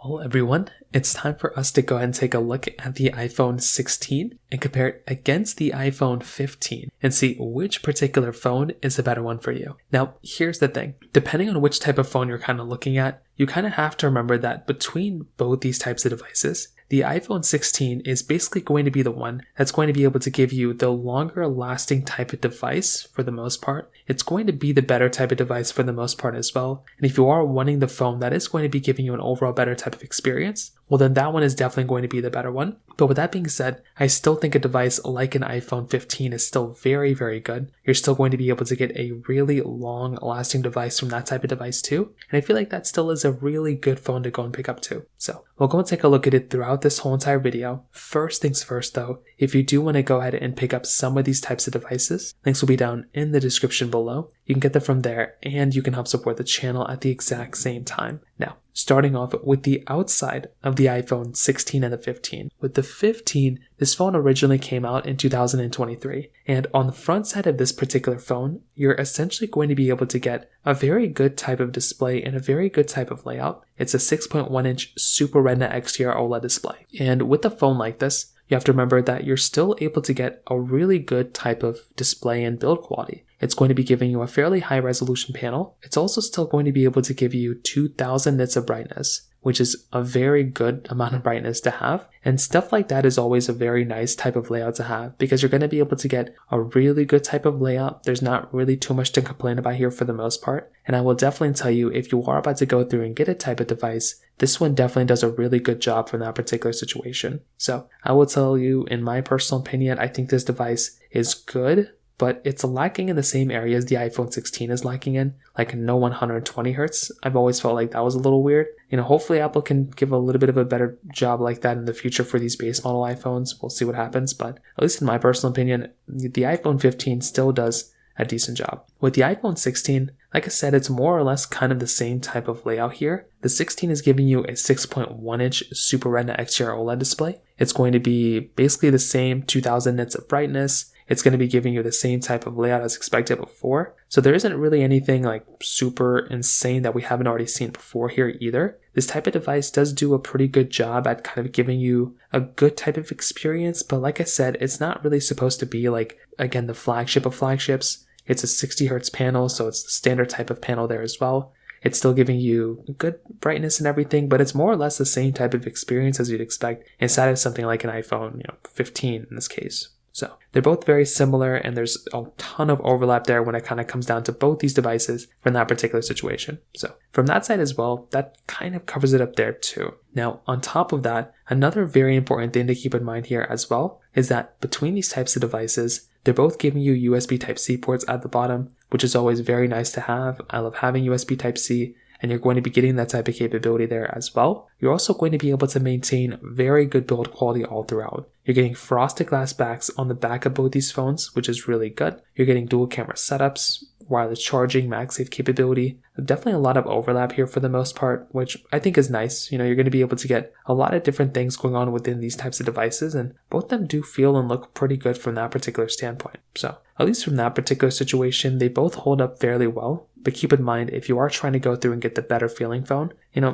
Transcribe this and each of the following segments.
Well, everyone, it's time for us to go ahead and take a look at the iPhone 16 and compare it against the iPhone 15 and see which particular phone is the better one for you. Now, here's the thing. Depending on which type of phone you're kind of looking at, you kind of have to remember that between both these types of devices, the iPhone 16 is basically going to be the one that's going to be able to give you the longer lasting type of device for the most part. It's going to be the better type of device for the most part as well. And if you are wanting the phone that is going to be giving you an overall better type of experience, well then that one is definitely going to be the better one. But with that being said, I still think a device like an iPhone 15 is still very, very good. You're still going to be able to get a really long lasting device from that type of device too. And I feel like that still is a really good phone to go and pick up too. So we'll go and take a look at it throughout this whole entire video. First things first though, if you do want to go ahead and pick up some of these types of devices, links will be down in the description below. You can get them from there and you can help support the channel at the exact same time. Now, starting off with the outside of the iPhone 16 and the 15. With the 15, this phone originally came out in 2023. And on the front side of this particular phone, you're essentially going to be able to get a very good type of display and a very good type of layout. It's a 6.1 inch Super Retina XDR OLED display. And with a phone like this, you have to remember that you're still able to get a really good type of display and build quality. It's going to be giving you a fairly high resolution panel. It's also still going to be able to give you 2000 nits of brightness, which is a very good amount of brightness to have. And stuff like that is always a very nice type of layout to have because you're going to be able to get a really good type of layout. There's not really too much to complain about here for the most part. And I will definitely tell you, if you are about to go through and get a type of device, this one definitely does a really good job for that particular situation. So I will tell you, in my personal opinion, I think this device is good, but it's lacking in the same areas the iPhone 16 is lacking in, like no 120 Hz. I've always felt like that was a little weird. Hopefully Apple can give a little bit of a better job like that in the future for these base model iPhones. We'll see what happens, but at least in my personal opinion, the iPhone 15 still does a decent job. With the iPhone 16, like I said, it's more or less kind of the same type of layout here. The 16 is giving you a 6.1 inch Super Retina XDR OLED display. It's going to be basically the same 2000 nits of brightness. It's going to be giving you the same type of layout as expected before. So there isn't really anything like super insane that we haven't already seen before here either. This type of device does do a pretty good job at kind of giving you a good type of experience. But like I said, it's not really supposed to be like, again, the flagship of flagships. It's a 60 Hz panel, so it's the standard type of panel there as well. It's still giving you good brightness and everything, but it's more or less the same type of experience as you'd expect inside of something like an iPhone 15 in this case. So they're both very similar, and there's a ton of overlap there when it kind of comes down to both these devices from that particular situation. So from that side as well, that kind of covers it up there too. Now, on top of that, another very important thing to keep in mind here as well is that between these types of devices, they're both giving you USB Type-C ports at the bottom, which is always very nice to have. I love having USB Type-C, and you're going to be getting that type of capability there as well. You're also going to be able to maintain very good build quality all throughout. You're getting frosted glass backs on the back of both these phones, which is really good. You're getting dual camera setups, wireless charging, MagSafe capability. Definitely a lot of overlap here for the most part, which I think is nice. You're going to be able to get a lot of different things going on within these types of devices, and both of them do feel and look pretty good from that particular standpoint. So at least from that particular situation, they both hold up fairly well. But keep in mind, if you are trying to go through and get the better feeling phone,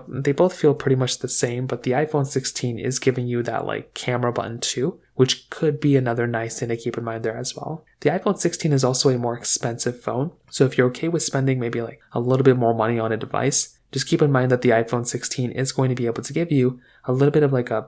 they both feel pretty much the same, but the iPhone 16 is giving you that like camera button too, which could be another nice thing to keep in mind there as well. The iPhone 16 is also a more expensive phone, so if you're okay with spending maybe like a little bit more money on a device, just keep in mind that the iPhone 16 is going to be able to give you a little bit of like a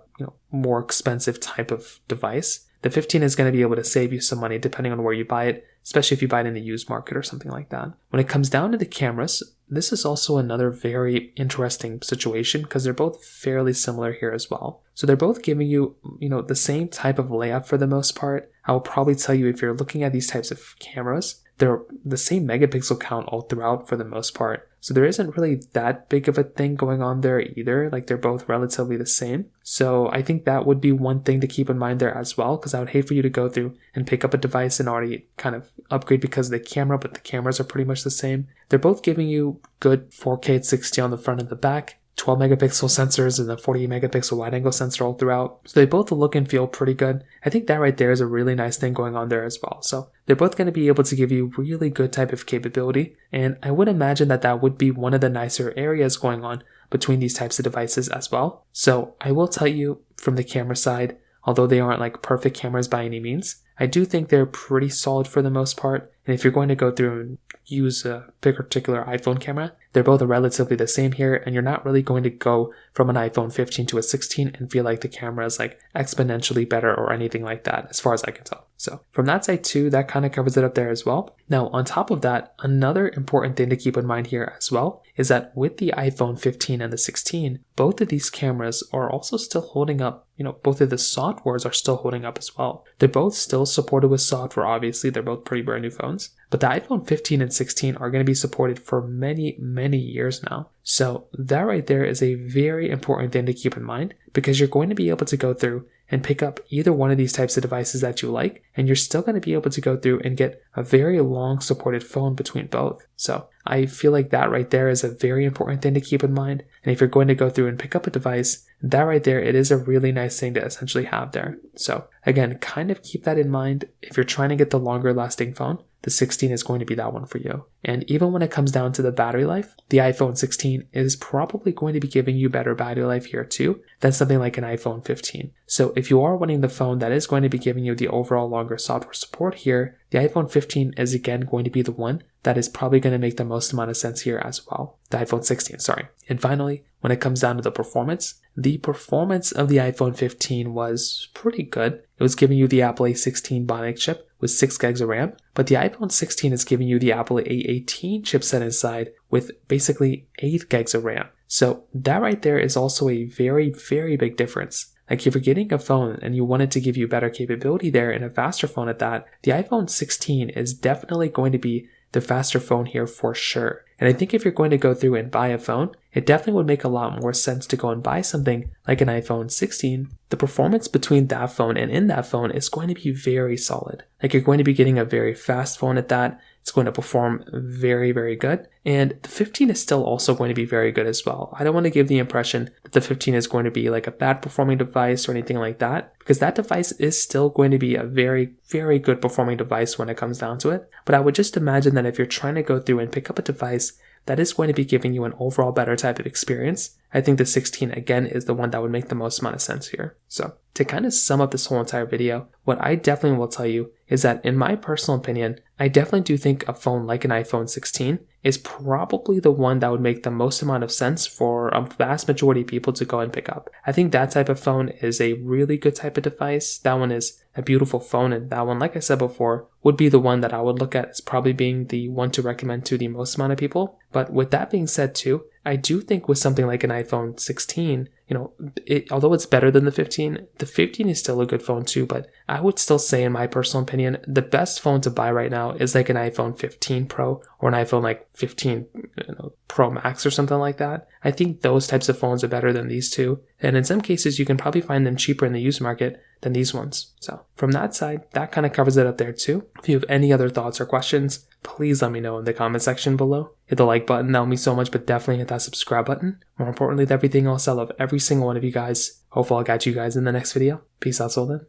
more expensive type of device. The 15 is going to be able to save you some money depending on where you buy it, especially if you buy it in the used market or something like that. When it comes down to the cameras, this is also another very interesting situation because they're both fairly similar here as well. So they're both giving you, the same type of layout for the most part. I will probably tell you, if you're looking at these types of cameras, they're the same megapixel count all throughout for the most part. So there isn't really that big of a thing going on there either. Like, they're both relatively the same. So I think that would be one thing to keep in mind there as well, because I would hate for you to go through and pick up a device and already kind of upgrade because of the camera, but the cameras are pretty much the same. They're both giving you good 4K at 60 on the front and the back, 12 megapixel sensors and a 48 megapixel wide angle sensor all throughout. So they both look and feel pretty good. I think that right there is a really nice thing going on there as well. So they're both going to be able to give you really good type of capability. And I would imagine that that would be one of the nicer areas going on between these types of devices as well. So I will tell you from the camera side, although they aren't like perfect cameras by any means, I do think they're pretty solid for the most part. And if you're going to go through and use a particular iPhone camera, they're both relatively the same here, and you're not really going to go from an iPhone 15 to a 16 and feel like the camera is like exponentially better or anything like that, as far as I can tell. So from that side too, that kind of covers it up there as well. Now, on top of that, another important thing to keep in mind here as well is that with the iPhone 15 and the 16, both of these cameras are also still holding up. Both of the softwares are still holding up as well. They're both still supported with software, obviously. They're both pretty brand new phones. But the iPhone 15 and 16 are going to be supported for many, many years now. So that right there is a very important thing to keep in mind, because you're going to be able to go through and pick up either one of these types of devices that you like, and you're still going to be able to go through and get a very long supported phone between both. So I feel like that right there is a very important thing to keep in mind. And if you're going to go through and pick up a device, that right there, it is a really nice thing to essentially have there. So again, kind of keep that in mind. If you're trying to get the longer lasting phone, the 16 is going to be that one for you. And even when it comes down to the battery life, the iPhone 16 is probably going to be giving you better battery life here too than something like an iPhone 15. So if you are wanting the phone that is going to be giving you the overall longer software support here, the iPhone 15 is again going to be the one that is probably going to make the most amount of sense here as well. The iPhone 16, sorry. And finally, when it comes down to the performance of the iPhone 15 was pretty good. It was giving you the Apple A16 Bionic chip with 6 gigs of RAM, but the iPhone 16 is giving you the Apple A18 chipset inside with basically 8 gigs of RAM. So that right there is also a very, very big difference. Like if you're getting a phone and you want it to give you better capability there and a faster phone at that, the iPhone 16 is definitely going to be the faster phone here for sure. And I think if you're going to go through and buy a phone, it definitely would make a lot more sense to go and buy something like an iPhone 16. The performance between that phone and in that phone is going to be very solid. Like you're going to be getting a very fast phone at that. It's going to perform very, very good. And the 15 is still also going to be very good as well. I don't want to give the impression that the 15 is going to be like a bad performing device or anything like that, because that device is still going to be a very, very good performing device when it comes down to it. But I would just imagine that if you're trying to go through and pick up a device that is going to be giving you an overall better type of experience, I think the 16 again is the one that would make the most amount of sense here. So to kind of sum up this whole entire video, what I definitely will tell you is that in my personal opinion, I definitely do think a phone like an iPhone 16 is probably the one that would make the most amount of sense for a vast majority of people to go and pick up. I think that type of phone is a really good type of device. That one is a beautiful phone, and that one, like I said before, would be the one that I would look at as probably being the one to recommend to the most amount of people. But with that being said too, I do think with something like an iPhone 16, although it's better than the 15 is still a good phone too, but I would still say, in my personal opinion, the best phone to buy right now is like an iPhone 15 Pro or an iPhone like 15 Pro Max or something like that. I think those types of phones are better than these two, and in some cases you can probably find them cheaper in the used market than these ones. So from that side, that kind of covers it up there too. If you have any other thoughts or questions, please let me know in the comment section below. Hit the like button, that would mean so much, but definitely hit that subscribe button. More importantly than everything else, I love every single one of you guys. Hopefully I'll catch you guys in the next video. Peace out till then.